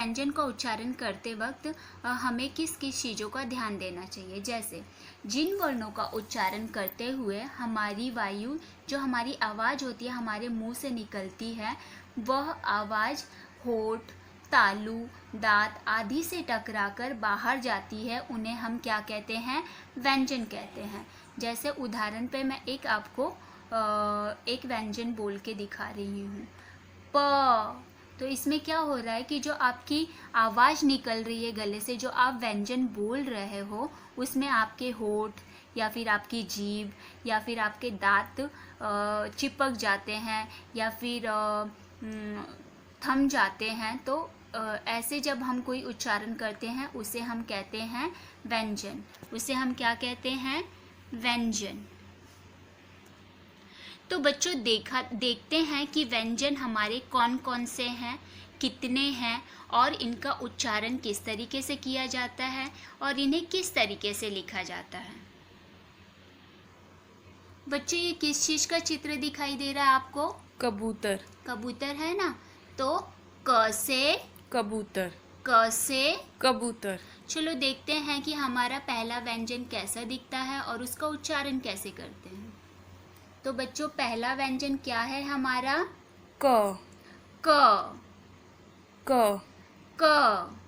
व्यंजन का उच्चारण करते वक्त हमें किस किस चीज़ों का ध्यान देना चाहिए। जैसे जिन वर्णों का उच्चारण करते हुए हमारी वायु, जो हमारी आवाज़ होती है, हमारे मुंह से निकलती है, वह आवाज़ होठ, तालु, दांत आदि से टकराकर बाहर जाती है, उन्हें हम क्या कहते हैं? व्यंजन कहते हैं। जैसे उदाहरण पे मैं आपको एक व्यंजन बोल के दिखा रही हूँ। प। तो इसमें क्या हो रहा है कि जो आपकी आवाज़ निकल रही है गले से, जो आप व्यंजन बोल रहे हो, उसमें आपके होठ या फिर आपकी जीभ या फिर आपके दांत चिपक जाते हैं या फिर थम जाते हैं। तो ऐसे जब हम कोई उच्चारण करते हैं उसे हम कहते हैं व्यंजन। उसे हम क्या कहते हैं? व्यंजन। तो बच्चों देखते हैं कि व्यंजन हमारे कौन कौन से हैं, कितने हैं और इनका उच्चारण किस तरीके से किया जाता है और इन्हें किस तरीके से लिखा जाता है। बच्चों ये किस चीज़ का चित्र दिखाई दे रहा है आपको? कबूतर। कबूतर है ना। तो क से कबूतर। क से कबूतर। चलो देखते हैं कि हमारा पहला व्यंजन कैसा दिखता है और उसका उच्चारण कैसे करते हैं। तो बच्चों पहला व्यंजन क्या है हमारा? क। क। क। क।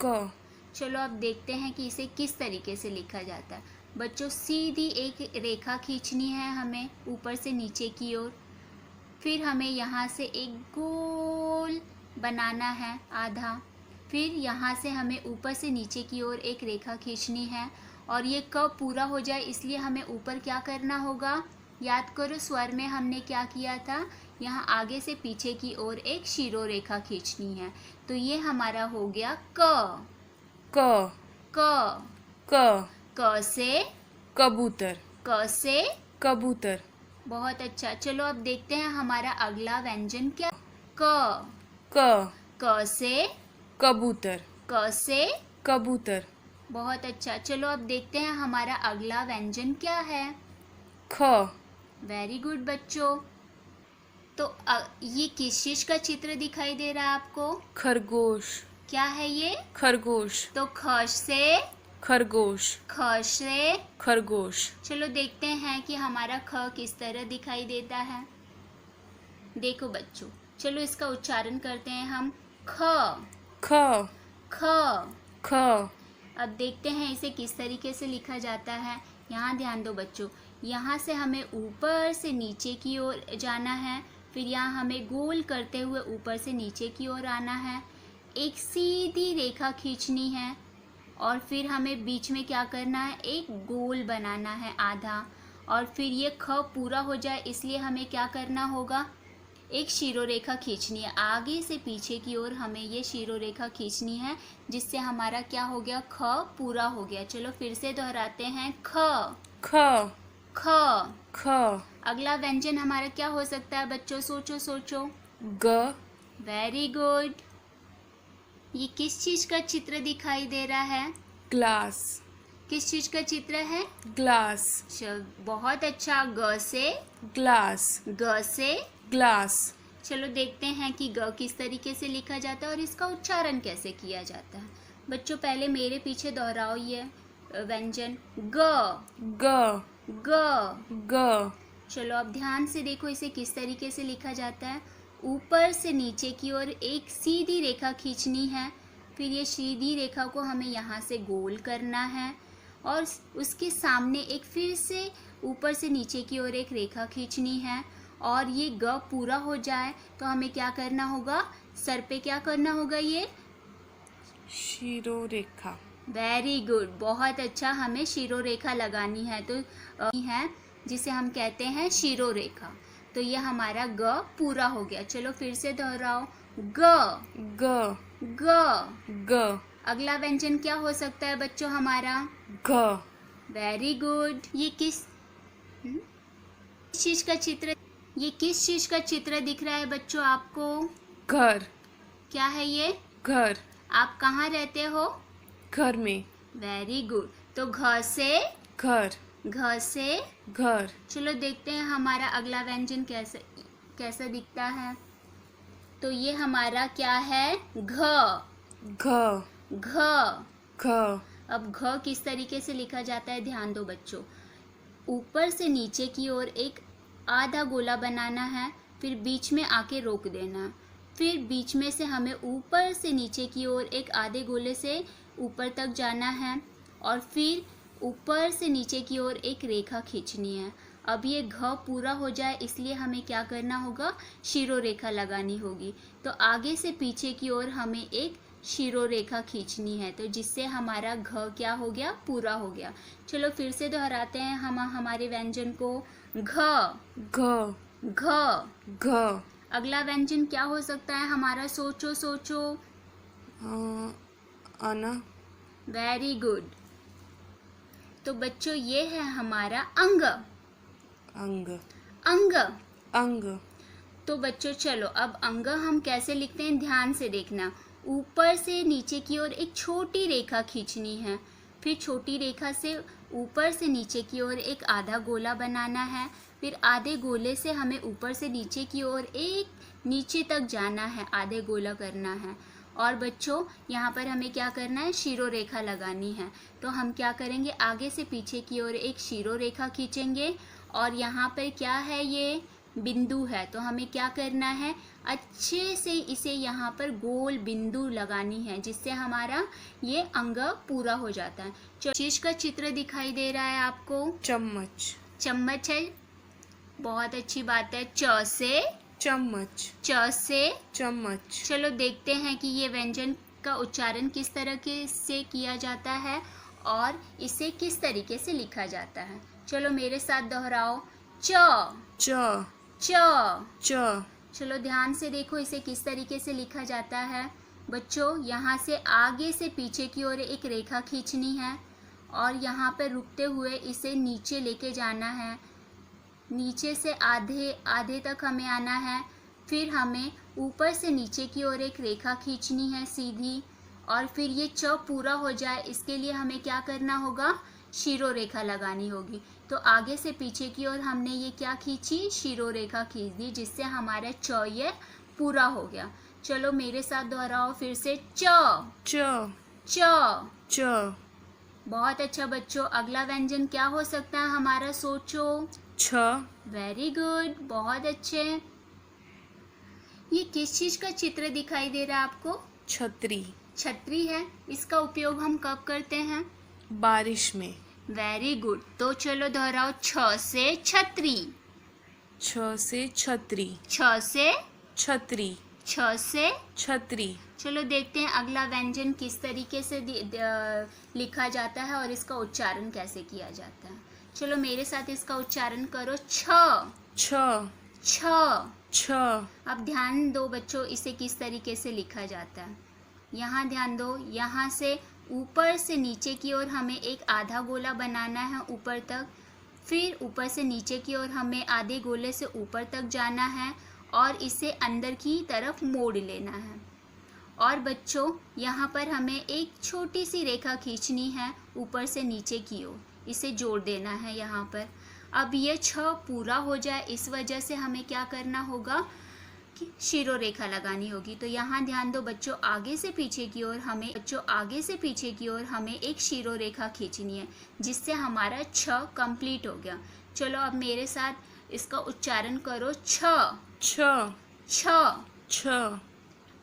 क। चलो अब देखते हैं कि इसे किस तरीके से लिखा जाता है। बच्चों सीधी एक रेखा खींचनी है हमें ऊपर से नीचे की ओर। फिर हमें यहाँ से एक गोल बनाना है आधा। फिर यहाँ से हमें ऊपर से नीचे की ओर एक रेखा खींचनी है और ये क पूरा हो जाए इसलिए हमें ऊपर क्या करना होगा? याद करो स्वर में हमने क्या किया था? यहाँ आगे से पीछे की ओर एक शिरो रेखा खींचनी है। तो ये हमारा हो गया क। क। क। क। क से कबूतर। क से कबूतर। बहुत अच्छा। चलो अब देखते हैं हमारा अगला व्यंजन क्या? क। क। क से कबूतर। क से कबूतर। बहुत अच्छा। चलो अब देखते हैं हमारा अगला व्यंजन क्या है? ख। वेरी गुड बच्चों। तो ये किस चीज का चित्र दिखाई दे रहा है आपको? खरगोश। क्या है ये? खरगोश। तो ख से खरगोश। ख से खरगोश। चलो देखते हैं कि हमारा ख किस तरह दिखाई देता है। देखो बच्चों, चलो इसका उच्चारण करते हैं हम। ख। ख। ख। ख। अब देखते हैं इसे किस तरीके से लिखा जाता है। यहाँ ध्यान दो बच्चों, यहाँ से हमें ऊपर से नीचे की ओर जाना है। फिर यहाँ हमें गोल करते हुए ऊपर से नीचे की ओर आना है। एक सीधी रेखा खींचनी है और फिर हमें बीच में क्या करना है? एक गोल बनाना है आधा। और फिर ये ख पूरा हो जाए इसलिए हमें क्या करना होगा? एक शिरो रेखा खींचनी है। आगे से पीछे की ओर हमें ये शिरो रेखा खींचनी है जिससे हमारा क्या हो गया? ख पूरा हो गया। चलो फिर से दोहराते हैं। ख। ख। ख। ख। अगला व्यंजन हमारा क्या हो सकता है बच्चों? सोचो सोचो। ग। Very good. ये किस चीज का चित्र दिखाई दे रहा है? ग्लास। किस चीज का चित्र है? ग्लास। बहुत अच्छा। ग से ग्लास। ग से ग्लास। चलो देखते हैं कि ग किस तरीके से लिखा जाता है और इसका उच्चारण कैसे किया जाता है। बच्चों पहले मेरे पीछे दोहराओ ये व्यंजन। ग। ग। ग। ग। चलो अब ध्यान से देखो इसे किस तरीके से लिखा जाता है। ऊपर से नीचे की ओर एक सीधी रेखा खींचनी है। फिर ये सीधी रेखा को हमें यहाँ से गोल करना है और उसके सामने एक फिर से ऊपर से नीचे की ओर एक रेखा खींचनी है और ये ग पूरा हो जाए तो हमें क्या करना होगा? सर पे क्या करना होगा? ये शिरो रेखा। वेरी गुड, बहुत अच्छा। हमें शिरो रेखा लगानी है तो है जिसे हम कहते हैं शिरो रेखा। तो ये हमारा ग पूरा हो गया। चलो फिर से दोहराओ। ग। ग। ग। ग। अगला व्यंजन क्या हो सकता है बच्चों हमारा? घ। Very good. ये किस चीज का चित्र? ये किस चीज का चित्र दिख रहा है बच्चों आपको? घर। क्या है ये? घर। आप कहाँ रहते हो? घर में। Very good. तो घ से घर। घ से घर। चलो देखते हैं हमारा अगला व्यंजन कैसा दिखता है। तो ये हमारा क्या है? घ। घ घ। घ अब घ किस तरीके से लिखा जाता है, ध्यान दो बच्चों। ऊपर से नीचे की ओर एक आधा गोला बनाना है, फिर बीच में आके रोक देना, फिर बीच में से हमें ऊपर से नीचे की ओर एक आधे गोले से ऊपर तक जाना है, और फिर ऊपर से नीचे की ओर एक रेखा खींचनी है। अब ये घ पूरा हो जाए इसलिए हमें क्या करना होगा? शिरो रेखा लगानी होगी। तो आगे से पीछे की ओर हमें एक शिरो रेखा खींचनी है, तो जिससे हमारा घ क्या हो गया? पूरा हो गया। चलो फिर से दोहराते हैं हम हमारे व्यंजन को। घ। घ घ। घ अगला व्यंजन क्या हो सकता है हमारा? सोचो सोचो। आना। Very good. तो बच्चों ये है हमारा अंग। अंग अंग। अंग तो बच्चों चलो अब अंग हम कैसे लिखते हैं, ध्यान से देखना। ऊपर से नीचे की ओर एक छोटी रेखा खींचनी है, फिर छोटी रेखा से ऊपर से नीचे की ओर एक आधा गोला बनाना है, फिर आधे गोले से हमें ऊपर से नीचे की ओर एक नीचे तक जाना है, आधे गोला करना है। और बच्चों यहाँ पर हमें क्या करना है? शिरो रेखा लगानी है। तो हम क्या करेंगे? आगे से पीछे की ओर एक शिरो रेखा खींचेंगे, और यहाँ पर क्या है? ये बिंदु है, तो हमें क्या करना है? अच्छे से इसे यहाँ पर गोल बिंदु लगानी है, जिससे हमारा ये अंग पूरा हो जाता है। चीज का चित्र दिखाई दे रहा है आपको? चम्मच चम्मच है, बहुत अच्छी बात है। च से? चम्मच च से? चम्मच। चलो देखते हैं कि ये व्यंजन का उच्चारण किस तरह से किया जाता है और इसे किस तरीके से लिखा जाता है। चलो मेरे साथ दोहराओ। च। च च। च चलो ध्यान से देखो इसे किस तरीके से लिखा जाता है। बच्चों यहाँ से आगे से पीछे की ओर एक रेखा खींचनी है, और यहाँ पर रुकते हुए इसे नीचे लेके जाना है, नीचे से आधे आधे तक हमें आना है, फिर हमें ऊपर से नीचे की ओर एक रेखा खींचनी है सीधी, और फिर ये च पूरा हो जाए इसके लिए हमें क्या करना होगा? शिरो रेखा लगानी होगी। तो आगे से पीछे की ओर हमने ये क्या खींची? शिरो रेखा खींच दी, जिससे हमारा च ये पूरा हो गया। चलो मेरे साथ दोहराओ फिर से। च। च च। च बहुत अच्छा बच्चों। अगला व्यंजन क्या हो सकता है हमारा? सोचो। छ। वेरी गुड, बहुत अच्छे। ये किस चीज का चित्र दिखाई दे रहा है आपको? छतरी। छतरी है। इसका उपयोग हम कब करते हैं? बारिश में। Very good. तो चलो दोहराओ। छ से छतरी। छ से छतरी। छ से? छतरी। छ से? छतरी। चलो देखते हैं अगला व्यंजन किस तरीके से लिखा जाता है और इसका उच्चारण कैसे किया जाता है। चलो मेरे साथ इसका उच्चारण करो। छ। छ छ। छ। अब ध्यान दो बच्चों इसे किस तरीके से लिखा जाता है। यहाँ ध्यान दो, यहाँ से ऊपर से नीचे की ओर हमें एक आधा गोला बनाना है ऊपर तक, फिर ऊपर से नीचे की ओर हमें आधे गोले से ऊपर तक जाना है और इसे अंदर की तरफ मोड़ लेना है। और बच्चों यहाँ पर हमें एक छोटी सी रेखा खींचनी है ऊपर से नीचे की ओर, इसे जोड़ देना है यहाँ पर। अब ये छ पूरा हो जाए इस वजह से हमें क्या करना होगा कि शिरो रेखा लगानी होगी। तो यहाँ ध्यान दो बच्चों, आगे से पीछे की ओर हमें एक शिरो रेखा खींचनी है, जिससे हमारा छ कंप्लीट हो गया। चलो अब मेरे साथ इसका उच्चारण करो। छ। छ छ। छ।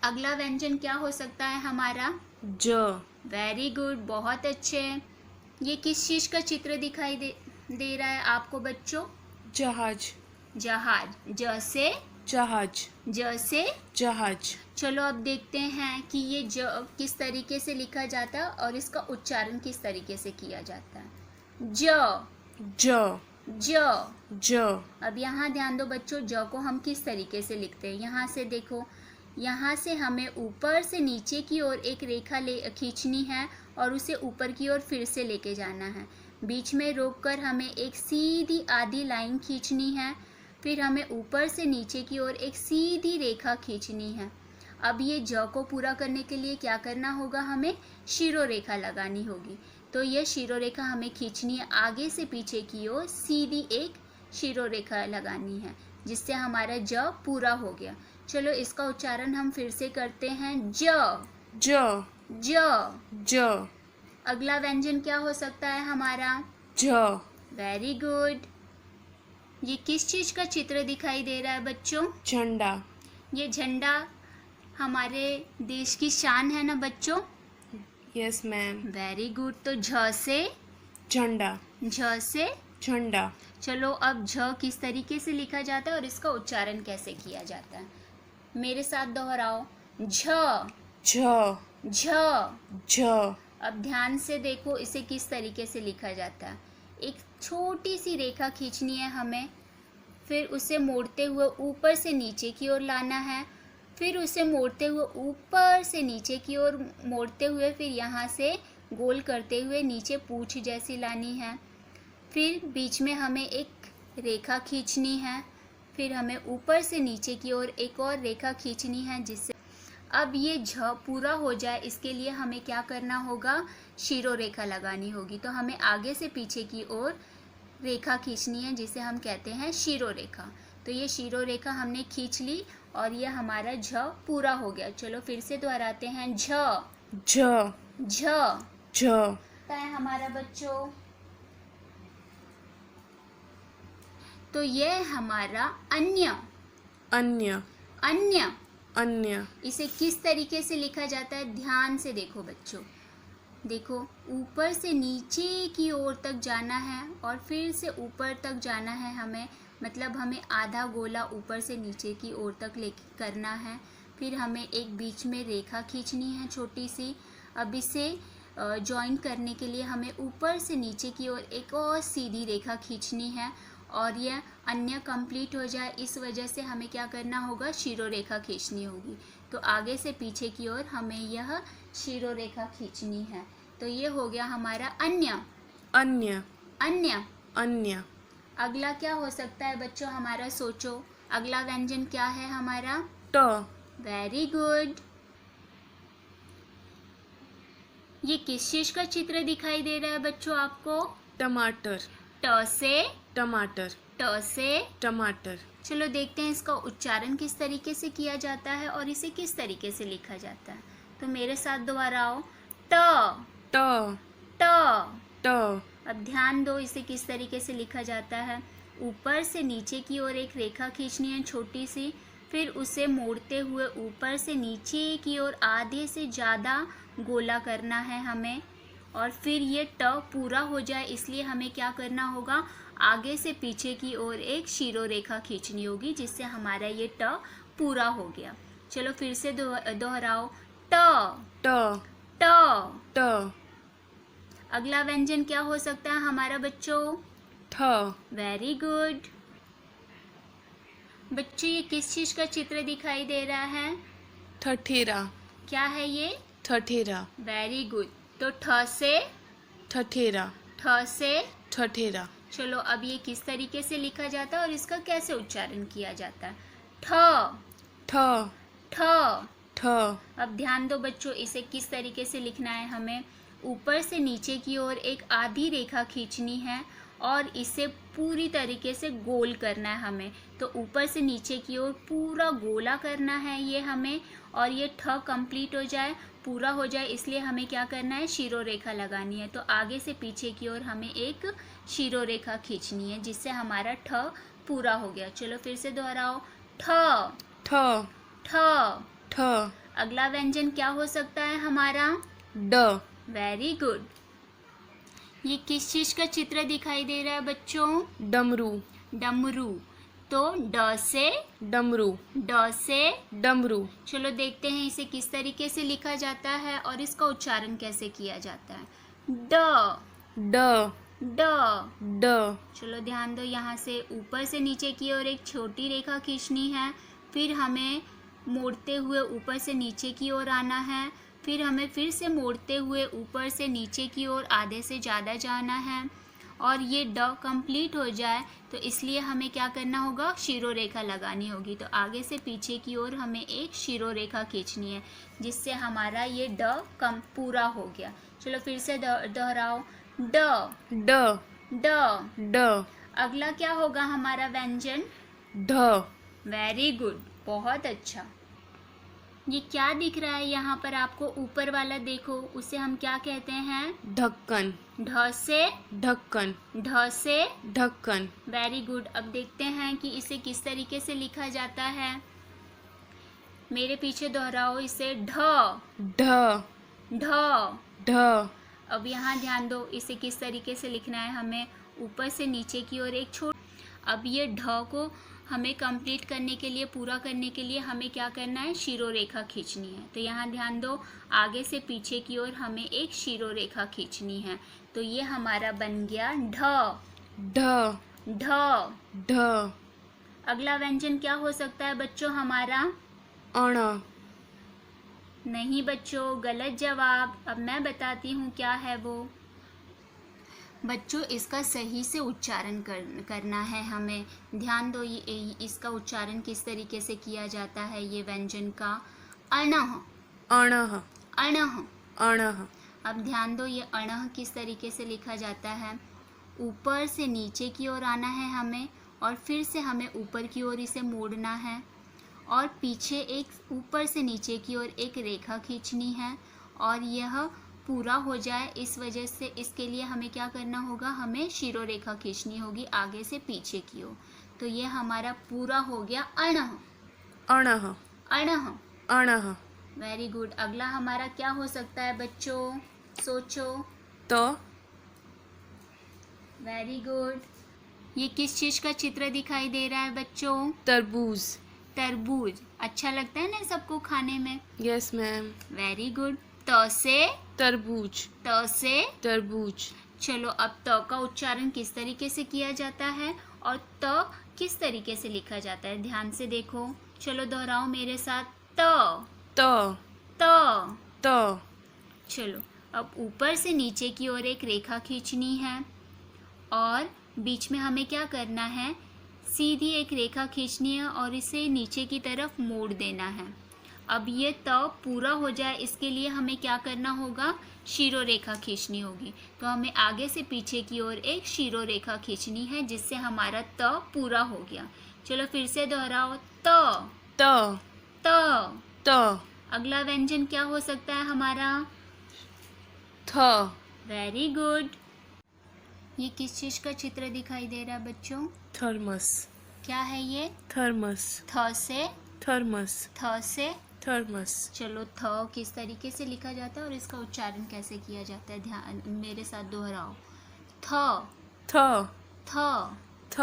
अगला व्यंजन क्या हो सकता है हमारा? ज। वेरी गुड, बहुत अच्छे। ये किस चीज का चित्र दिखाई दे रहा है आपको बच्चों? जहाज। जहाज। ज से? जहाज। ज से? जहाज। चलो अब देखते हैं कि ये ज किस तरीके से लिखा जाता है और इसका उच्चारण किस तरीके से किया जाता है। ज। ज। ज। ज। अब यहाँ ध्यान दो बच्चों, ज को हम किस तरीके से लिखते हैं। यहाँ से देखो, यहाँ से हमें ऊपर से नीचे की ओर एक रेखा खींचनी है और उसे ऊपर की ओर फिर से लेके जाना है। बीच में रोककर हमें एक सीधी आधी लाइन खींचनी है, फिर हमें ऊपर से नीचे की ओर एक सीधी रेखा खींचनी है। अब ये ज को पूरा करने के लिए क्या करना होगा? हमें शिरो रेखा लगानी होगी। तो ये शिरो रेखा हमें खींचनी है, आगे से पीछे की ओर सीधी एक शिरो रेखा लगानी है, जिससे हमारा ज पूरा हो गया। चलो इसका उच्चारण हम फिर से करते हैं, ज। ज ज। ज अगला व्यंजन क्या हो सकता है हमारा? झ वेरी गुड। ये किस चीज का चित्र दिखाई दे रहा है बच्चों? झंडा। ये झंडा हमारे देश की शान है ना बच्चों? Yes ma'am. Very good. तो झ से? झंडा। झ से झंडा। चलो अब झ किस तरीके से लिखा जाता है और इसका उच्चारण कैसे किया जाता है, मेरे साथ दोहराओ। झ। झ झ। झ अब ध्यान से देखो इसे किस तरीके से लिखा जाता है। एक छोटी सी रेखा खींचनी है हमें, फिर उसे मोड़ते हुए ऊपर से नीचे की ओर लाना है, फिर उसे मोड़ते हुए ऊपर से नीचे की ओर मोड़ते हुए फिर यहाँ से गोल करते हुए नीचे पूंछ जैसी लानी है, फिर बीच में हमें एक रेखा खींचनी है, फिर हमें ऊपर से नीचे की ओर एक और रेखा खींचनी है, जिससे अब ये झ पूरा हो जाए इसके लिए हमें क्या करना होगा? शिरो रेखा लगानी होगी। तो हमें आगे से पीछे की ओर रेखा खींचनी है जिसे हम कहते हैं शिरो रेखा। तो ये शिरो रेखा हमने खींच ली और ये हमारा झ पूरा हो गया। चलो फिर से दोहराते हैं, झ। झ झ झ है हमारा बच्चों। तो ये हमारा अन्य। अन्य। अन्य अन्य। इसे किस तरीके से लिखा जाता है? ध्यान से देखो बच्चों, देखो ऊपर से नीचे की ओर तक जाना है और फिर से ऊपर तक जाना है हमें, मतलब हमें आधा गोला ऊपर से नीचे की ओर तक लेके करना है, फिर हमें एक बीच में रेखा खींचनी है छोटी सी। अब इसे जॉइन करने के लिए हमें ऊपर से नीचे की ओर एक और सीधी रेखा खींचनी है और यह अन्य कंप्लीट हो जाए, इस वजह से हमें क्या करना होगा? शिरो रेखा खींचनी होगी। तो आगे से पीछे की ओर हमें यह शिरो रेखा खींचनी है। तो ये हो गया हमारा अन्य। अन्य। अन्य। अन्य। अगला क्या हो सकता है बच्चों हमारा? सोचो, अगला व्यंजन क्या है हमारा? ट। Very good. ये किस चीज का चित्र दिखाई दे रहा है बच्चों आपको? टमाटर। ट से? टमाटर। ट से टमाटर। चलो देखते हैं इसका उच्चारण किस तरीके से किया जाता है और इसे किस तरीके से लिखा जाता है। तो मेरे साथ दोहराओ, ट। ट। ट। ट। अब ध्यान दो इसे किस तरीके से लिखा जाता है। ऊपर से नीचे की ओर एक रेखा खींचनी है छोटी सी, फिर उसे मोड़ते हुए ऊपर से नीचे की ओर आधे से ज़्यादा गोला करना है हमें, और फिर ये ट पूरा हो जाए इसलिए हमें क्या करना होगा? आगे से पीछे की ओर एक शिरो रेखा खींचनी होगी, जिससे हमारा ये ट पूरा हो गया। चलो फिर से दोहराओ, ट। ट। ट। ट। अगला व्यंजन क्या हो सकता है हमारा बच्चों? ठ। Very good. बच्चों ये किस चीज का चित्र दिखाई दे रहा है? ठठेरा। क्या है ये? ठठेरा। Very good. तो ठ से? ठठेरा। ठ से ठठेरा। चलो अब ये किस तरीके से लिखा जाता है और इसका कैसे उच्चारण किया जाता है? ठ। ठ। ठ। ठ। अब ध्यान दो बच्चों, इसे किस तरीके से लिखना है हमें? ऊपर से नीचे की ओर एक आधी रेखा खींचनी है और इसे पूरी तरीके से गोल करना है हमें। तो ऊपर से नीचे की ओर पूरा गोला करना है ये हमें, और ये ठ कंप्लीट हो जाए, पूरा हो जाए, इसलिए हमें क्या करना है? शिरो रेखा लगानी है। तो आगे से पीछे की ओर हमें एक शिरो रेखा खींचनी है, जिससे हमारा ठ पूरा हो गया। चलो फिर से दोहराओ, ठ। ठ। ठ। ठ। अगला व्यंजन क्या हो सकता है हमारा? ड। Very good. ये किस चीज का चित्र दिखाई दे रहा है बच्चों? डमरू। डमरू। तो ड से? डमरू। ड से डमरू। चलो देखते हैं इसे किस तरीके से लिखा जाता है और इसका उच्चारण कैसे किया जाता है। ड। ड। ड। ड। चलो ध्यान दो, यहाँ से ऊपर से नीचे की ओर एक छोटी रेखा खींचनी है, फिर हमें मोड़ते हुए ऊपर से नीचे की ओर आना है, फिर हमें फिर से मोड़ते हुए ऊपर से नीचे की ओर आधे से ज़्यादा जाना है, और ये ड कंप्लीट हो जाए तो इसलिए हमें क्या करना होगा? शिरो रेखा लगानी होगी। तो आगे से पीछे की ओर हमें एक शिरो रेखा खींचनी है, जिससे हमारा ये ड कम पूरा हो गया। चलो फिर से दोहराओ, ड। ड। ड। ड। अगला क्या होगा हमारा व्यंजन? ढ। वेरी गुड, बहुत अच्छा। ये क्या दिख रहा है यहाँ पर आपको? ऊपर वाला देखो, उसे हम क्या कहते हैं? ढक्कन, ढ से, ढक्कन, ढ से। ढक्कन। Very good. अब देखते हैं कि इसे किस तरीके से लिखा जाता है। मेरे पीछे दोहराओ इसे। ढ, ढ, ढ। ढ, अब यहाँ ध्यान दो, इसे किस तरीके से लिखना है हमें? ऊपर से नीचे की ओर एक छोटा। अब ये ढ को हमें कंप्लीट करने के लिए, पूरा करने के लिए हमें क्या करना है? शिरोरेखा खींचनी है। तो यहाँ ध्यान दो, आगे से पीछे की ओर हमें एक शिरोरेखा खींचनी है। तो ये हमारा बन गया ढ, ढ, ढ। ढ। अगला व्यंजन क्या हो सकता है बच्चों हमारा? अण, नहीं बच्चों, गलत जवाब। अब मैं बताती हूँ क्या है वो। बच्चों इसका सही से उच्चारण करना है हमें। ध्यान दो, ये इसका उच्चारण किस तरीके से किया जाता है ये व्यंजन का? अणः, अणः, अणः। अणः। अब ध्यान दो, ये अणः किस तरीके से लिखा जाता है? ऊपर से नीचे की ओर आना है हमें, और फिर से हमें ऊपर की ओर इसे मोड़ना है, और पीछे एक ऊपर से नीचे की ओर एक रेखा खींचनी है, और यह पूरा हो जाए इस वजह से इसके लिए हमें क्या करना होगा? हमें शिरोरेखा खींचनी होगी आगे से पीछे की ओर। तो ये हमारा पूरा हो गया अणः, अणः, अणः। अणः। Very good. अगला हमारा क्या हो सकता है बच्चों? सोचो। त, वेरी गुड। ये किस चीज का चित्र दिखाई दे रहा है बच्चों? तरबूज। तरबूज। अच्छा लगता है ना सबको खाने में? Yes ma'am. Very good. त से, तरबूज, त से। तरबूज। चलो, अब त का उच्चारण किस तरीके से किया जाता है और त किस तरीके से लिखा जाता है? ध्यान से देखो। चलो दोहराओ मेरे साथ। त, त, त। त। चलो, अब ऊपर से नीचे की ओर एक रेखा खींचनी है, और बीच में हमें क्या करना है? सीधी एक रेखा खींचनी है और इसे नीचे की तरफ मोड़ देना है। अब ये त पूरा हो जाए इसके लिए हमें क्या करना होगा? शिरोरेखा खींचनी होगी। तो हमें आगे से पीछे की ओर एक शिरोरेखा खींचनी है, जिससे हमारा त पूरा हो गया। चलो फिर से दोहराओ। त, त, त। त। अगला व्यंजन क्या हो सकता है हमारा? थ, वेरी गुड। ये किस चीज का चित्र दिखाई दे रहा है बच्चों? थर्मस, क्या है ये? थर्मस, थ से, थर्मस, थ से। थर्मस। चलो, थ किस तरीके से लिखा जाता है और इसका उच्चारण कैसे किया जाता है? ध्यान मेरे साथ दोहराओ। थ, थ, थ। थ।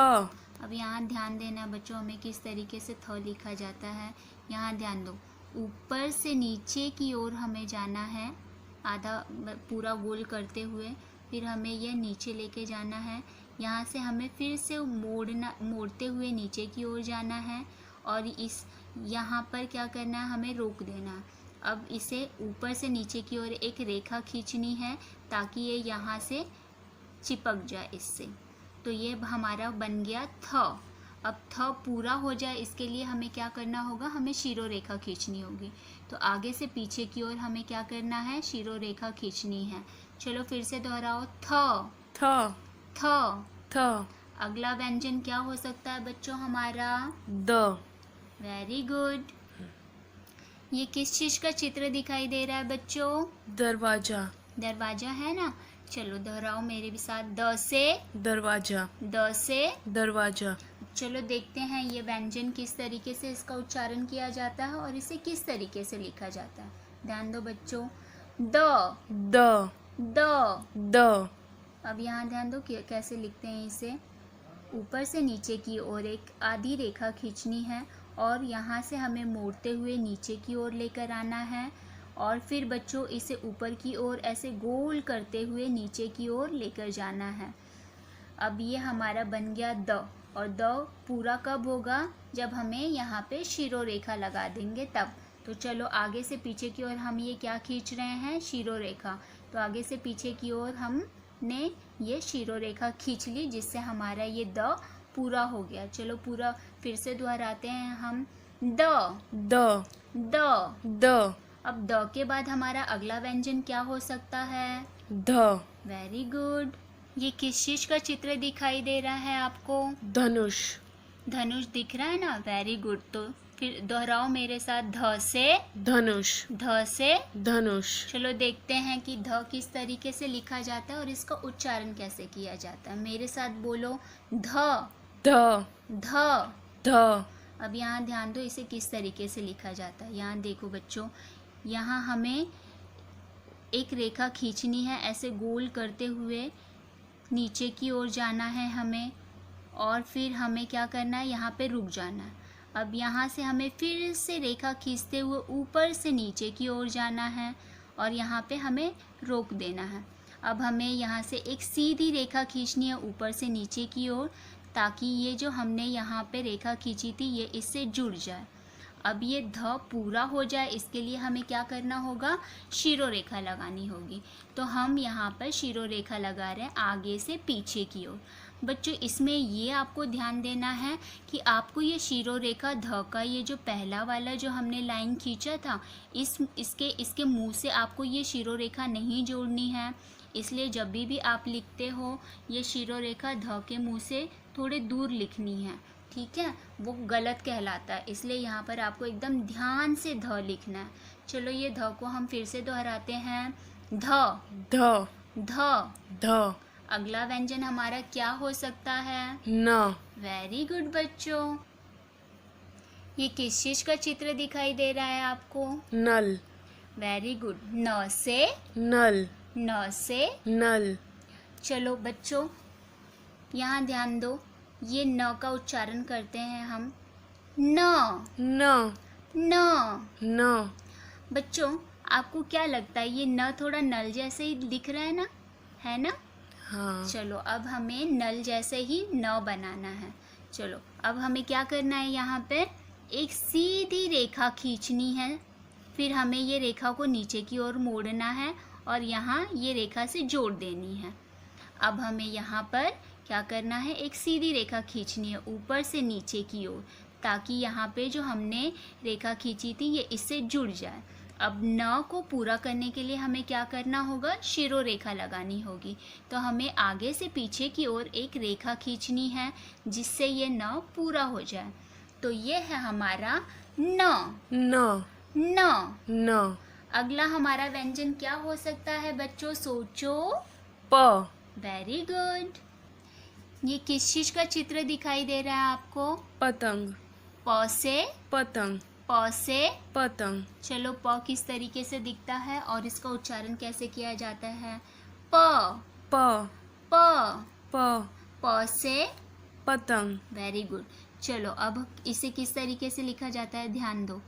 अब यहाँ ध्यान देना बच्चों, हमें किस तरीके से थ लिखा जाता है। यहाँ ध्यान दो, ऊपर से नीचे की ओर हमें जाना है, आधा पूरा गोल करते हुए, फिर हमें यह नीचे लेके जाना है। यहाँ से हमें फिर से मोड़ते हुए नीचे की ओर जाना है, और इस यहाँ पर क्या करना है? हमें रोक देना। अब इसे ऊपर से नीचे की ओर एक रेखा खींचनी है, ताकि ये यहाँ से चिपक जाए इससे। तो ये हमारा बन गया थ। अब थ पूरा हो जाए इसके लिए हमें क्या करना होगा? हमें शिरोरेखा खींचनी होगी। तो आगे से पीछे की ओर हमें क्या करना है? शिरोरेखा खींचनी है। चलो फिर से दोहराओ। थ, थ, थ। थ। अगला व्यंजन क्या हो सकता है बच्चों हमारा? The, very good. ये किस चीज का चित्र दिखाई दे रहा है बच्चों? दरवाजा, दरवाजा है ना? चलो दोहराओ मेरे भी साथ। द से, दरवाजा, द से। दरवाजा। चलो देखते हैं ये व्यंजन किस तरीके से इसका उच्चारण किया जाता है और इसे किस तरीके से लिखा जाता है। ध्यान दो बच्चों। The, the, the. द। अब यहाँ ध्यान दो कैसे लिखते हैं इसे। ऊपर से नीचे की ओर एक आधी रेखा खींचनी है, और यहाँ से हमें मोड़ते हुए नीचे की ओर लेकर आना है, और फिर बच्चों इसे ऊपर की ओर ऐसे गोल करते हुए नीचे की ओर लेकर जाना है। अब ये हमारा बन गया द, और द पूरा कब होगा? जब हमें यहाँ पे शिरोरेखा लगा देंगे तब। तो चलो आगे से पीछे की ओर हम ये क्या खींच रहे हैं? शिरोरेखा। तो आगे से पीछे की ओर हमने ये शिरोरेखा खींच ली, जिससे हमारा ये द पूरा हो गया। चलो पूरा फिर से दोहराते हैं हम। The, the, the. द। अब द के बाद हमारा अगला व्यंजन क्या हो सकता है? ध, वेरी गुड। ये किस चीज का चित्र दिखाई दे रहा है आपको? धनुष, धनुष दिख रहा है ना? Very good. तो फिर दोहराओ मेरे साथ, ध से, धनुष, ध से। धनुष। चलो देखते हैं कि ध किस तरीके से लिखा जाता है और इसका उच्चारण कैसे किया जाता है। मेरे साथ बोलो, ध, ध, ध। ध। अब यहाँ ध्यान दो, इसे किस तरीके से लिखा जाता है। यहाँ देखो बच्चों, यहाँ हमें एक रेखा खींचनी है, ऐसे गोल करते हुए नीचे की ओर जाना है हमें, और फिर हमें क्या करना है, यहाँ पे रुक जाना है। अब यहाँ से हमें फिर से रेखा खींचते हुए ऊपर से नीचे की ओर जाना है और यहाँ पे हमें रोक देना है। अब हमें यहाँ से एक सीधी रेखा खींचनी है ऊपर से नीचे की ओर, ताकि ये जो हमने यहाँ पे रेखा खींची थी ये इससे जुड़ जाए। अब ये ध पूरा हो जाए, इसके लिए हमें क्या करना होगा, शिरो रेखा लगानी होगी। तो हम यहाँ पर शिरो रेखा लगा रहे हैं आगे से पीछे की ओर। बच्चों इसमें ये आपको ध्यान देना है कि आपको ये शिरो रेखा ध का ये जो पहला वाला जो हमने लाइन खींचा था, इसके मुंह से आपको ये शिरो रेखा नहीं जोड़नी है। इसलिए जब भी आप लिखते हो ये शिरो रेखा ध के मुंह से थोड़े दूर लिखनी है, ठीक है, वो गलत कहलाता है। इसलिए यहाँ पर आपको एकदम ध्यान से ध लिखना है। चलो ये ध को हम फिर से दोहराते हैं, ध, ध, ध। ध। अगला व्यंजन हमारा क्या हो सकता है, न। वेरी गुड बच्चों। ये किस चीज का चित्र दिखाई दे रहा है आपको, नल, वेरी गुड, न से, नल, न से। नल। चलो बच्चों यहाँ ध्यान दो, ये न का उच्चारण करते हैं हम, न, न, न। न। बच्चों आपको क्या लगता है, ये न थोड़ा नल जैसे ही दिख रहा है ना, है ना। हाँ। चलो अब हमें नल जैसे ही न बनाना है। चलो अब हमें क्या करना है, यहाँ पे एक सीधी रेखा खींचनी है, फिर हमें ये रेखा को नीचे की ओर मोड़ना है और यहाँ ये रेखा से जोड़ देनी है। अब हमें यहाँ पर क्या करना है, एक सीधी रेखा खींचनी है ऊपर से नीचे की ओर, ताकि यहाँ पे जो हमने रेखा खींची थी ये इससे जुड़ जाए। अब न को पूरा करने के लिए हमें क्या करना होगा, शिरो रेखा लगानी होगी। तो हमें आगे से पीछे की ओर एक रेखा खींचनी है जिससे ये न पूरा हो जाए। तो ये है हमारा न, न, न। न। अगला हमारा व्यंजन क्या हो सकता है बच्चों, सोचो, प। Very good. ये किस चीज का चित्र दिखाई दे रहा है आपको, पतंग, प से, पतंग, प से। पतंग। चलो प किस तरीके से दिखता है और इसका उच्चारण कैसे किया जाता है, प, प, प, प। प से, पतंग। Very good. चलो अब इसे किस तरीके से लिखा जाता है, ध्यान दो।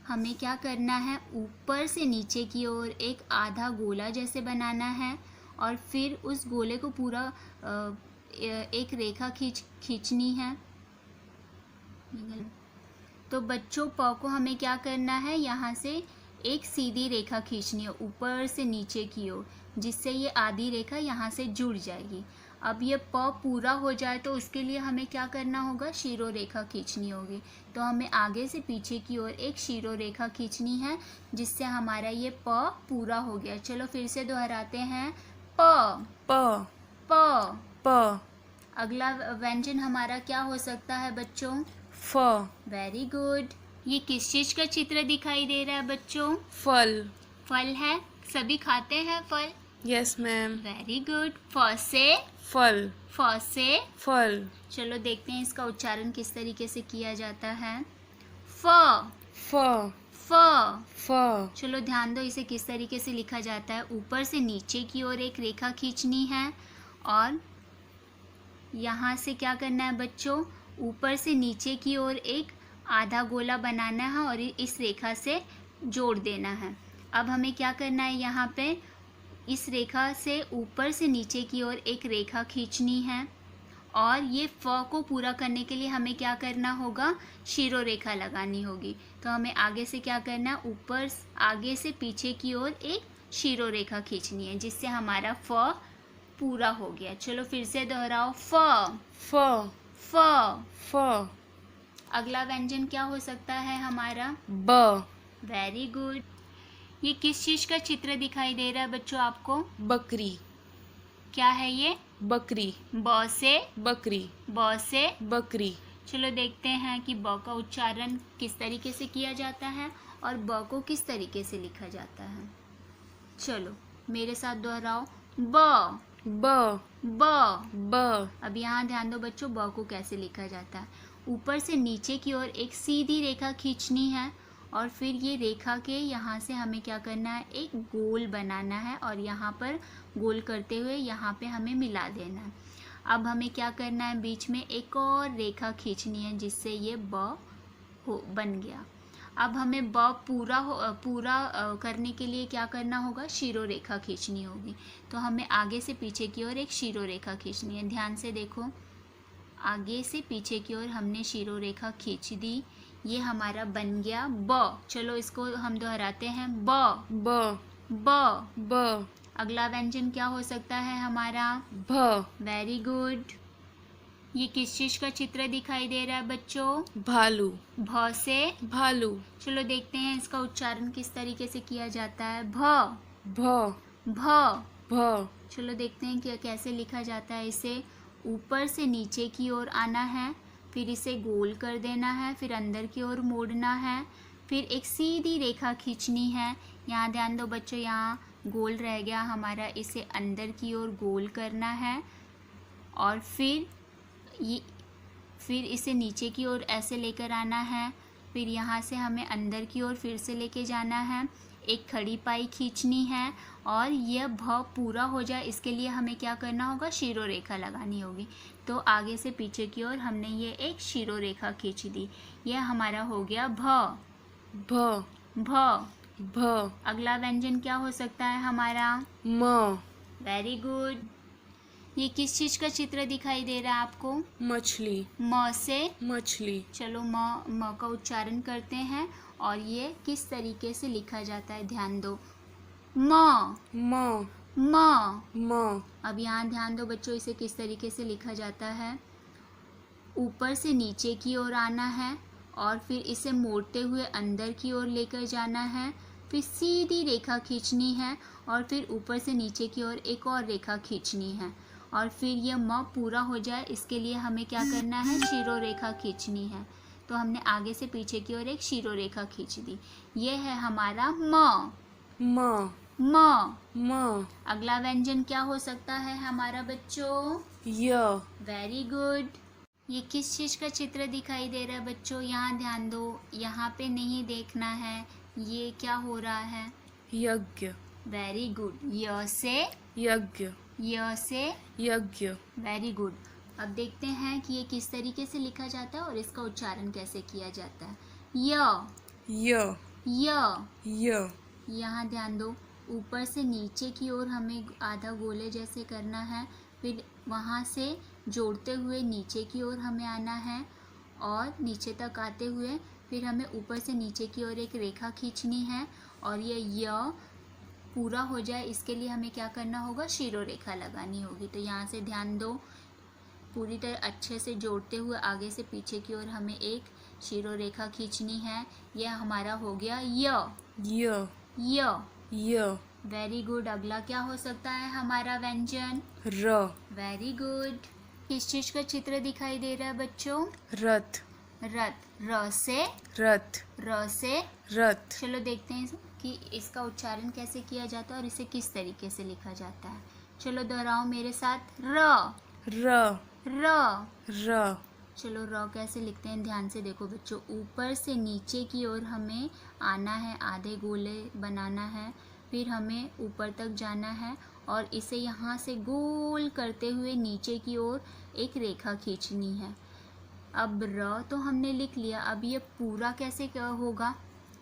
हमें क्या करना है, ऊपर से नीचे की ओर एक आधा गोला जैसे बनाना है और फिर उस गोले को पूरा एक रेखा खींचनी है। तो बच्चों प को हमें क्या करना है, यहाँ से एक सीधी रेखा खींचनी है ऊपर से नीचे की ओर, जिससे ये आधी रेखा यहाँ से जुड़ जाएगी। अब ये प पूरा हो जाए तो उसके लिए हमें क्या करना होगा, शिरो रेखा खींचनी होगी। तो हमें आगे से पीछे की ओर एक शिरो रेखा खींचनी है जिससे हमारा ये प पूरा हो गया। चलो फिर से दोहराते हैं, प, प, प। प। अगला व्यंजन हमारा क्या हो सकता है बच्चों, फ। Very good. ये किस चीज का चित्र दिखाई दे रहा है बच्चों, फल। फल है, सभी खाते हैं फल, यस मैम। Very good. फ से, फल, फ से। फल। चलो देखते हैं इसका उच्चारण किस तरीके से किया जाता है, फ, फ, फ। फ। चलो ध्यान दो, इसे किस तरीके से लिखा जाता है, ऊपर से नीचे की ओर एक रेखा खींचनी है और यहाँ से क्या करना है बच्चों, ऊपर से नीचे की ओर एक आधा गोला बनाना है और इस रेखा से जोड़ देना है। अब हमें क्या करना है, यहाँ पे इस रेखा से ऊपर से नीचे की ओर एक रेखा खींचनी है और ये फ को पूरा करने के लिए हमें क्या करना होगा, शिरो रेखा लगानी होगी। तो हमें आगे से क्या करना है, ऊपर आगे से पीछे की ओर एक शिरो रेखा खींचनी है जिससे हमारा फ पूरा हो गया। चलो फिर से दोहराओ, फ, फ, फ। फ। अगला व्यंजन क्या हो सकता है हमारा, ब। Very good. ये किस चीज का चित्र दिखाई दे रहा है बच्चों आपको, बकरी, क्या है ये, बकरी, ब से, बकरी, ब से। बकरी। चलो देखते हैं कि ब का उच्चारण किस तरीके से किया जाता है और ब को किस तरीके से लिखा जाता है। चलो मेरे साथ दोहराओ, ब ब ब। ब अब यहाँ ध्यान दो बच्चों, ब को कैसे लिखा जाता है। ऊपर से नीचे की ओर एक सीधी रेखा खींचनी है और फिर ये रेखा के यहाँ से हमें क्या करना है, एक गोल बनाना है और यहाँ पर गोल करते हुए यहाँ पे हमें मिला देना है। अब हमें क्या करना है, बीच में एक और रेखा खींचनी है जिससे ये ब बन गया। अब हमें ब पूरा करने के लिए क्या करना होगा, शीरो रेखा खींचनी होगी। तो हमें आगे से पीछे की ओर एक शीरो रेखा खींचनी है। ध्यान से देखो, आगे से पीछे की ओर हमने शीरो रेखा खींच दी, ये हमारा बन गया ब। चलो इसको हम दोहराते हैं, ब ब ब। ब अगला व्यंजन क्या हो सकता है हमारा, भ वेरी गुड। ये किस चीज का चित्र दिखाई दे रहा है बच्चों, भालू भ से। भालू चलो देखते हैं इसका उच्चारण किस तरीके से किया जाता है, भ भ भ। भ चलो देखते हैं कि कैसे लिखा जाता है इसे। ऊपर से नीचे की ओर आना है, फिर इसे गोल कर देना है, फिर अंदर की ओर मोड़ना है, फिर एक सीधी रेखा खींचनी है। यहाँ ध्यान दो बच्चों, यहाँ गोल रह गया हमारा, इसे अंदर की ओर गोल करना है और फिर इसे नीचे की ओर ऐसे लेकर आना है। फिर यहाँ से हमें अंदर की ओर फिर से लेके जाना है, एक खड़ी पाई खींचनी है और यह भ पूरा हो जाए इसके लिए हमें क्या करना होगा, शीरो रेखा लगानी होगी। तो आगे से पीछे की ओर हमने ये एक शीरो रेखा खींच दी, यह हमारा हो गया भ भ भ। भ अगला व्यंजन क्या हो सकता है हमारा, म वेरी गुड। ये किस चीज का चित्र दिखाई दे रहा है आपको, मछली म से। मछली चलो म का उच्चारण करते हैं और ये किस तरीके से लिखा जाता है, ध्यान दो, म म म। म अब यहाँ ध्यान दो बच्चों, इसे किस तरीके से लिखा जाता है। ऊपर से नीचे की ओर आना है और फिर इसे मोड़ते हुए अंदर की ओर लेकर जाना है, फिर सीधी रेखा खींचनी है और फिर ऊपर से नीचे की ओर एक और रेखा खींचनी है और फिर यह म पूरा हो जाए इसके लिए हमें क्या करना है, शीरो रेखा खींचनी है। तो हमने आगे से पीछे की ओर एक शीरो रेखा खींच दी, यह है हमारा म म म। म अगला व्यंजन क्या हो सकता है हमारा बच्चों, य वेरी गुड। ये किस चीज का चित्र दिखाई दे रहा है बच्चों, यहाँ ध्यान दो, यहाँ पे नहीं देखना है, ये क्या हो रहा है, यज्ञ वेरी गुड। य से, यज्ञ य से, यज्ञ वेरी गुड। अब देखते हैं कि ये किस तरीके से लिखा जाता है और इसका उच्चारण कैसे किया जाता है। य य य। य यहाँ ध्यान दो, ऊपर से नीचे की ओर हमें आधा गोले जैसे करना है, फिर वहाँ से जोड़ते हुए नीचे की ओर हमें आना है और नीचे तक आते हुए फिर हमें ऊपर से नीचे की ओर एक रेखा खींचनी है और ये य पूरा हो जाए इसके लिए हमें क्या करना होगा, शीरो रेखा लगानी होगी। तो यहाँ से ध्यान दो, पूरी तरह अच्छे से जोड़ते हुए आगे से पीछे की ओर हमें एक शीरो रेखा खींचनी है, यह हमारा हो गया य य य। य वेरी गुड। अगला क्या हो सकता है हमारा व्यंजन, र वेरी गुड। किस चीज का चित्र दिखाई दे रहा है बच्चों, रथ रथ, र से, रथ र से। रथ चलो देखते हैं कि इसका उच्चारण कैसे किया जाता है और इसे किस तरीके से लिखा जाता है। चलो दोहराओ मेरे साथ, र र र। र चलो र कैसे लिखते हैं, ध्यान से देखो बच्चों, ऊपर से नीचे की ओर हमें आना है, आधे गोले बनाना है, फिर हमें ऊपर तक जाना है और इसे यहाँ से गोल करते हुए नीचे की ओर एक रेखा खींचनी है। अब र तो हमने लिख लिया, अब ये पूरा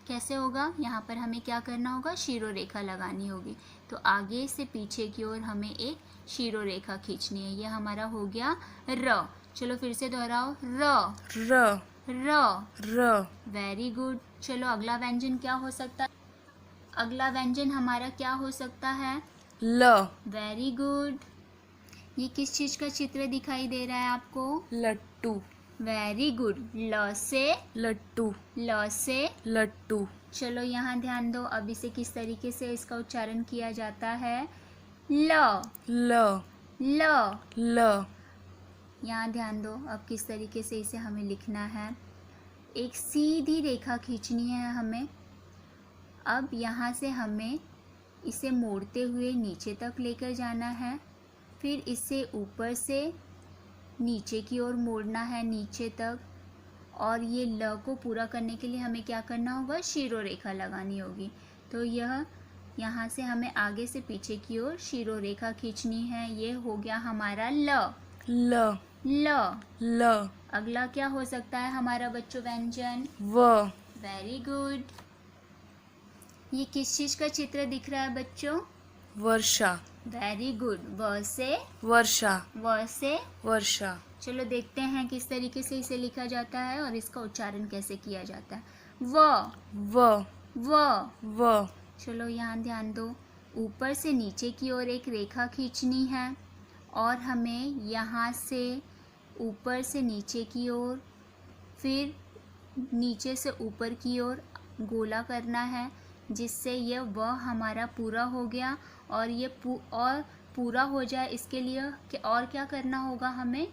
कैसे होगा, यहाँ पर हमें क्या करना होगा, शीरो रेखा लगानी होगी। तो आगे से पीछे की ओर हमें एक शीरो रेखा खींचनी है, यह हमारा हो गया र। चलो फिर से दोहराओ, र र र। र वेरी गुड। चलो अगला व्यंजन क्या हो सकता है, अगला व्यंजन हमारा क्या हो सकता है, ल वेरी गुड। ये किस चीज का चित्र दिखाई दे रहा है आपको, लट्टू वेरी गुड। ल से, लट्टू ल से। लट्टू चलो यहाँ ध्यान दो, अब इसे किस तरीके से इसका उच्चारण किया जाता है, ल ल ल। ल यहाँ ध्यान दो, अब किस तरीके से इसे हमें लिखना है। एक सीधी रेखा खींचनी है हमें। अब यहाँ से हमें इसे मोड़ते हुए नीचे तक लेकर जाना है, फिर इसे ऊपर से नीचे की ओर मोड़ना है, नीचे तक। और ये ल को पूरा करने के लिए हमें क्या करना होगा, शिरोरेखा लगानी होगी। तो यह यहाँ से हमें आगे से पीछे की ओर शिरोरेखा खींचनी है। ये हो गया हमारा ल। ल ल। ल अगला क्या हो सकता है हमारा बच्चों व्यंजन? व वेरी गुड। ये किस चीज का चित्र दिख रहा है बच्चों? वर्षा वेरी गुड। व से वर्षा व से वर्षा। चलो देखते हैं किस तरीके से इसे लिखा जाता है और इसका उच्चारण कैसे किया जाता है। व व व। व चलो यहाँ ध्यान दो, ऊपर से नीचे की ओर एक रेखा खींचनी है और हमें यहाँ से ऊपर से नीचे की ओर, फिर नीचे से ऊपर की ओर गोला करना है, जिससे यह व हमारा पूरा हो गया। और ये पूरा हो जाए इसके लिए और क्या करना होगा, हमें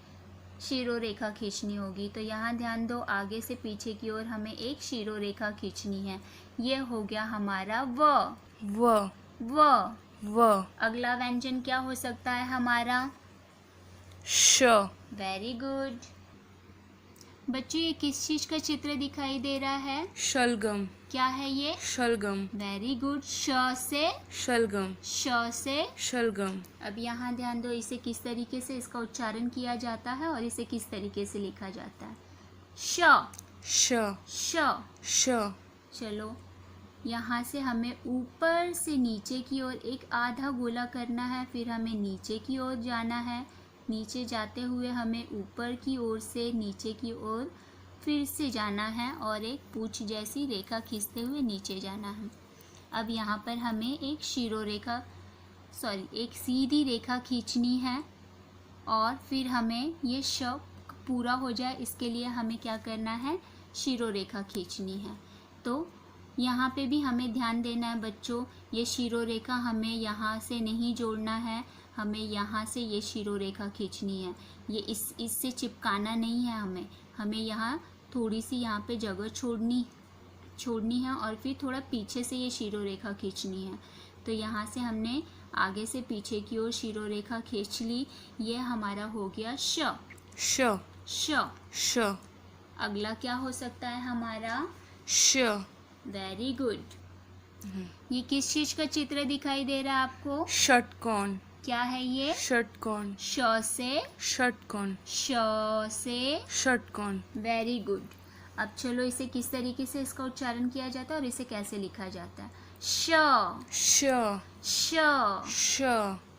शिरोरेखा खींचनी होगी। तो यहाँ ध्यान दो, आगे से पीछे की ओर हमें एक शिरोरेखा खींचनी है। ये हो गया हमारा व। व व। व अगला व्यंजन क्या हो सकता है हमारा? श। Very good. बच्चों ये किस चीज का चित्र दिखाई दे रहा है? शलगम क्या है ये? शलगम वेरी गुड। श से शलगम श से शलगम। अब यहाँ ध्यान दो, इसे किस तरीके से इसका उच्चारण किया जाता है और इसे किस तरीके से लिखा जाता है। श श श। श। चलो यहाँ से हमें ऊपर से नीचे की ओर एक आधा गोला करना है, फिर हमें नीचे की ओर जाना है। नीचे जाते हुए हमें ऊपर की ओर से नीचे की ओर फिर से जाना है और एक पूंछ जैसी रेखा खींचते हुए नीचे जाना है। अब यहाँ पर हमें एक एक सीधी रेखा खींचनी है और फिर हमें ये श पूरा हो जाए इसके लिए हमें क्या करना है, शिरोरेखा खींचनी है। तो यहाँ पे भी हमें ध्यान देना है बच्चों, ये शिरोरेखा हमें यहाँ से नहीं जोड़ना है, हमें यहाँ से ये शिरोरेखा खींचनी है। ये इससे चिपकाना नहीं है, हमें यहाँ थोड़ी सी यहाँ पे जगह छोड़नी है और फिर थोड़ा पीछे से ये शिरोरेखा खींचनी है। तो यहाँ से हमने आगे से पीछे की ओर शिरोरेखा खींच ली। ये हमारा हो गया श। श श। श। अगला क्या हो सकता है हमारा? श। Very good. ये किस चीज का चित्र दिखाई दे रहा है आपको? षटकोण। क्या है ये? षटकोण श से षटकोण श से षटकोण। Very good. अब चलो इसे किस तरीके से इसका उच्चारण किया जाता है और इसे कैसे लिखा जाता है। श श श। श।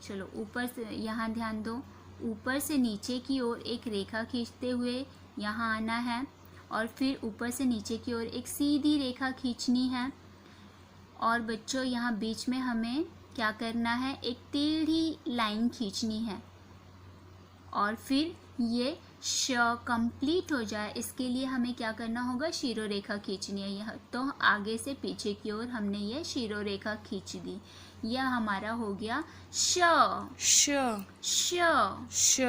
चलो ऊपर से, यहाँ ध्यान दो, ऊपर से नीचे की ओर एक रेखा खींचते हुए यहाँ आना है और फिर ऊपर से नीचे की ओर एक सीधी रेखा खींचनी है। और बच्चों यहाँ बीच में हमें क्या करना है, एक टेढ़ी लाइन खींचनी है और फिर ये श कंप्लीट हो जाए इसके लिए हमें क्या करना होगा, शिरोरेखा खींचनी है। यह तो आगे से पीछे की ओर हमने ये शिरोरेखा खींच दी। यह हमारा हो गया श। श श। श।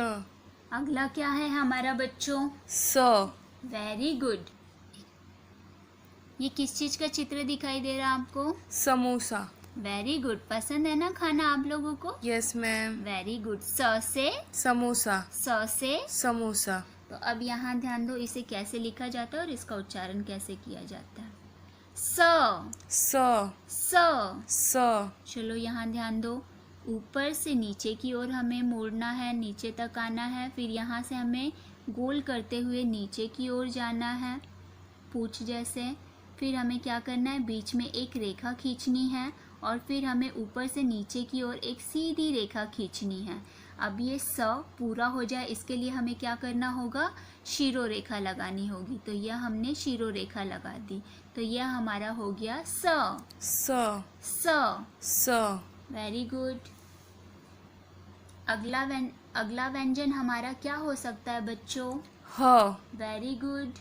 अगला क्या है हमारा बच्चों? स। Very good. ये किस चीज का चित्र दिखाई दे रहा है आपको? समोसा। Very good. पसंद है ना खाना आप लोगों को? Yes ma'am. Very good. स से समोसा स से समोसा। तो अब यहाँ ध्यान दो, इसे कैसे लिखा जाता है और इसका उच्चारण कैसे किया जाता है। स स स। स। चलो यहाँ ध्यान दो, ऊपर से नीचे की ओर हमें मोड़ना है, नीचे तक आना है, फिर यहाँ से हमें गोल करते हुए नीचे की ओर जाना है पूंछ जैसे। फिर हमें क्या करना है, बीच में एक रेखा खींचनी है और फिर हमें ऊपर से नीचे की ओर एक सीधी रेखा खींचनी है। अब ये स पूरा हो जाए इसके लिए हमें क्या करना होगा, शिरोरेखा लगानी होगी। तो यह हमने शिरोरेखा लगा दी। तो यह हमारा हो गया स। स स। स। Very good. अगला व्यंजन हमारा क्या हो सकता है बच्चों? ह। Very good.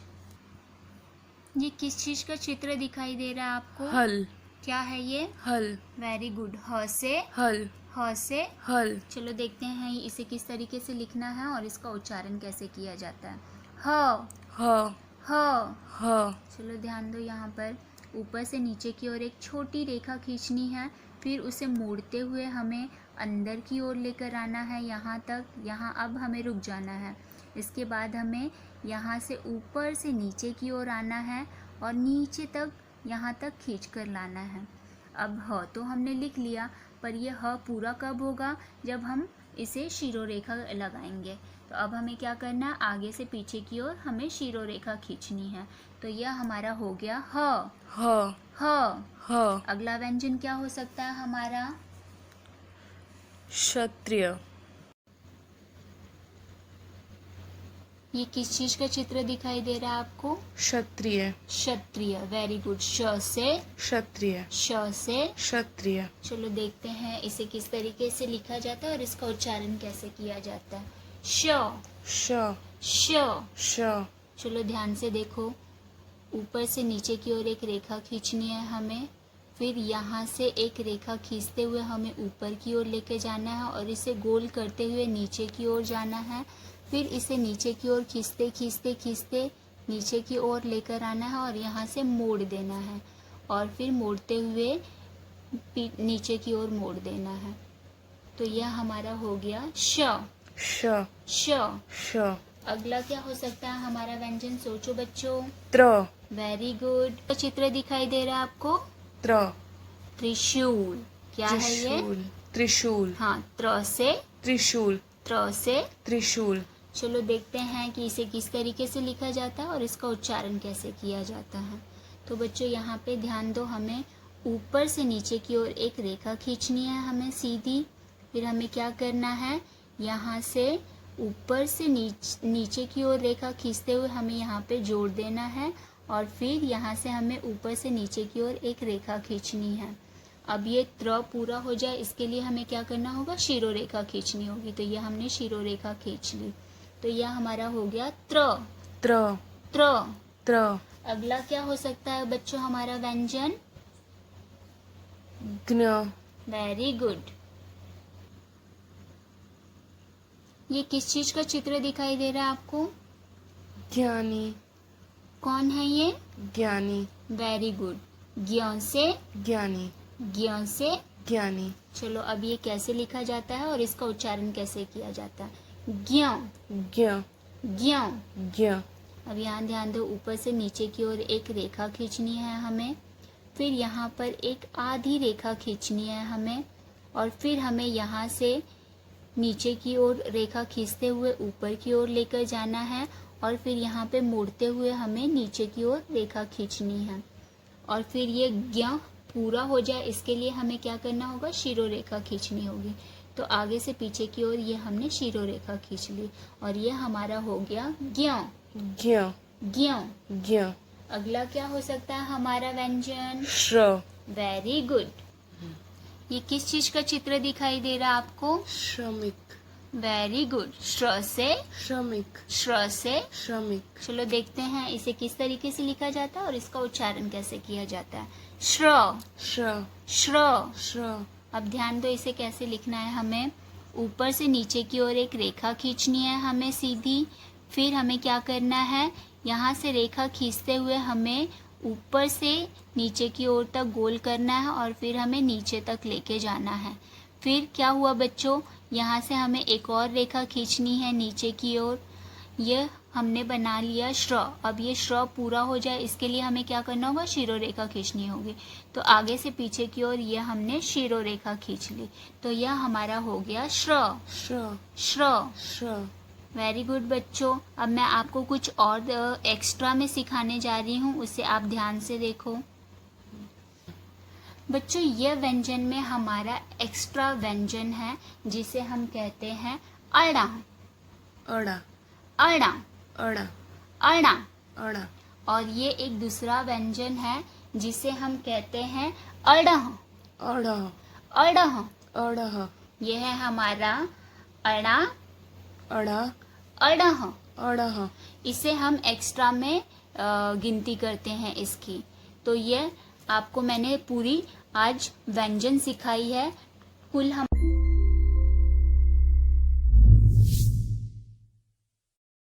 ये किस चीज का चित्र दिखाई दे रहा है आपको? हल। क्या है ये? हल वेरी गुड। ह से हल ह से हल। चलो देखते हैं इसे किस तरीके से लिखना है और इसका उच्चारण कैसे किया जाता है। ह ह ह। ह। चलो ध्यान दो, यहाँ पर ऊपर से नीचे की ओर एक छोटी रेखा खींचनी है, फिर उसे मोड़ते हुए हमें अंदर की ओर लेकर आना है यहाँ तक। यहाँ अब हमें रुक जाना है। इसके बाद हमें यहाँ से ऊपर से नीचे की ओर आना है और नीचे तक यहाँ तक खींच कर लाना है। अब ह तो हमने लिख लिया, पर यह ह पूरा कब होगा? जब हम इसे शिरोरेखा लगाएंगे। तो अब हमें क्या करना है, आगे से पीछे की ओर हमें शिरोरेखा खींचनी है। तो यह हमारा हो गया ह। ह ह। ह। अगला व्यंजन क्या हो सकता है हमारा? क्षत्रिय। ये किस चीज का चित्र दिखाई दे रहा है आपको? क्षत्रिय। क्षत्रिय, वेरी गुड। श से क्षत्रिय। श से क्षत्रिय। चलो देखते हैं इसे किस तरीके से लिखा जाता है और इसका उच्चारण कैसे किया जाता है। श श श। श। चलो ध्यान से देखो, ऊपर से नीचे की ओर एक रेखा खींचनी है हमें, फिर यहाँ से एक रेखा खींचते हुए हमें ऊपर की ओर लेके जाना है और इसे गोल करते हुए नीचे की ओर जाना है। फिर इसे नीचे की ओर खींचते खींचते खींचते नीचे की ओर लेकर आना है और यहाँ से मोड़ देना है और फिर मोड़ते हुए नीचे की ओर मोड़ देना है। तो यह हमारा हो गया श। श श। श। अगला क्या हो सकता है हमारा व्यंजन? सोचो बच्चों। त्र। Very good. तो चित्र दिखाई दे रहा है आपको? त्र। त्रिशूल। क्या है ये? त्रिशूल। त्रिशूल। हाँ, त्र से त्रिशूल। त्र से त्रिशूल। चलो देखते हैं कि इसे किस तरीके से लिखा जाता है और इसका उच्चारण कैसे किया जाता है। तो बच्चों यहाँ पे ध्यान दो, हमें ऊपर से नीचे की ओर एक रेखा खींचनी है हमें सीधी। फिर हमें क्या करना है, यहाँ से ऊपर से नीचे की ओर रेखा खींचते हुए हमें यहाँ पे जोड़ देना है और फिर यहाँ से हमें ऊपर से नीचे की ओर एक रेखा खींचनी है। अब ये त्र पूरा हो जाए इसके लिए हमें क्या करना होगा, शिरोरेखा खींचनी होगी। तो ये हमने शिरोरेखा खींच ली। तो यह हमारा हो गया त्र। त्र। त्र। त्र। अगला क्या हो सकता है बच्चों हमारा व्यंजन? ज्ञ। Very good. ये किस चीज का चित्र दिखाई दे रहा है आपको? ज्ञानी। कौन है ये? ज्ञानी। Very good. ज्ञ से ज्ञानी। ज्ञ से ज्ञानी। चलो अब ये कैसे लिखा जाता है और इसका उच्चारण कैसे किया जाता है? ज्ञ। ज्ञ। ज्ञ। ज्ञ। अब यहाँ ध्यान दो, ऊपर से नीचे की ओर एक रेखा खींचनी है हमें, फिर यहाँ पर एक आधी रेखा खींचनी है हमें और फिर हमें यहाँ से नीचे की ओर रेखा खींचते हुए ऊपर की ओर लेकर जाना है और फिर यहाँ पे मोड़ते हुए हमें नीचे की ओर रेखा खींचनी है। और फिर ये ज्ञ पूरा हो जाए इसके लिए हमें क्या करना होगा, शिरोरेखा खींचनी होगी। तो आगे से पीछे की ओर ये हमने शिरोरेखा खींच ली और ये हमारा हो गया ज्ञ। ज्ञ। ज्ञ। ज्ञ। अगला क्या हो सकता है हमारा व्यंजन? श्र। Very good. ये किस चीज का चित्र दिखाई दे रहा है आपको? श्रमिक। Very good. श्र से श्रमिक। श्र से श्रमिक। चलो देखते हैं इसे किस तरीके से लिखा जाता है और इसका उच्चारण कैसे किया जाता है। श्र। श्र। श्र। श्र। अब ध्यान दो, इसे कैसे लिखना है हमें। ऊपर से नीचे की ओर एक रेखा खींचनी है हमें सीधी, फिर हमें क्या करना है, यहाँ से रेखा खींचते हुए हमें ऊपर से नीचे की ओर तक गोल करना है और फिर हमें नीचे तक लेके जाना है। फिर क्या हुआ बच्चों, यहाँ से हमें एक और रेखा खींचनी है नीचे की ओर। ये हमने बना लिया श्र। अब ये श्र पूरा हो जाए इसके लिए हमें क्या करना होगा, शिरोरेखा खींचनी होगी। तो आगे से पीछे की ओर ये हमने शिरोरेखा खींच ली। तो यह हमारा हो गया श्र। श्र। श्र। श्र। वेरी गुड बच्चों। अब मैं आपको कुछ और एक्स्ट्रा में सिखाने जा रही हूँ, उसे आप ध्यान से देखो। बच्चों यह व्यंजन में हमारा एक्स्ट्रा व्यंजन है जिसे हम कहते हैं अड़ा। अड़ा। अड़ा। अड़ा। अड़ा। अड़ा। और ये एक दूसरा व्यंजन है जिसे हम कहते हैं अड़ह। अड़ह। अड़ह। अड़ह। यह है हमारा अड़ा। अड़ा। अड़ह। अड़ह। इसे हम एक्स्ट्रा में गिनती करते हैं इसकी। तो ये आपको मैंने पूरी आज व्यंजन सिखाई है। कुल हम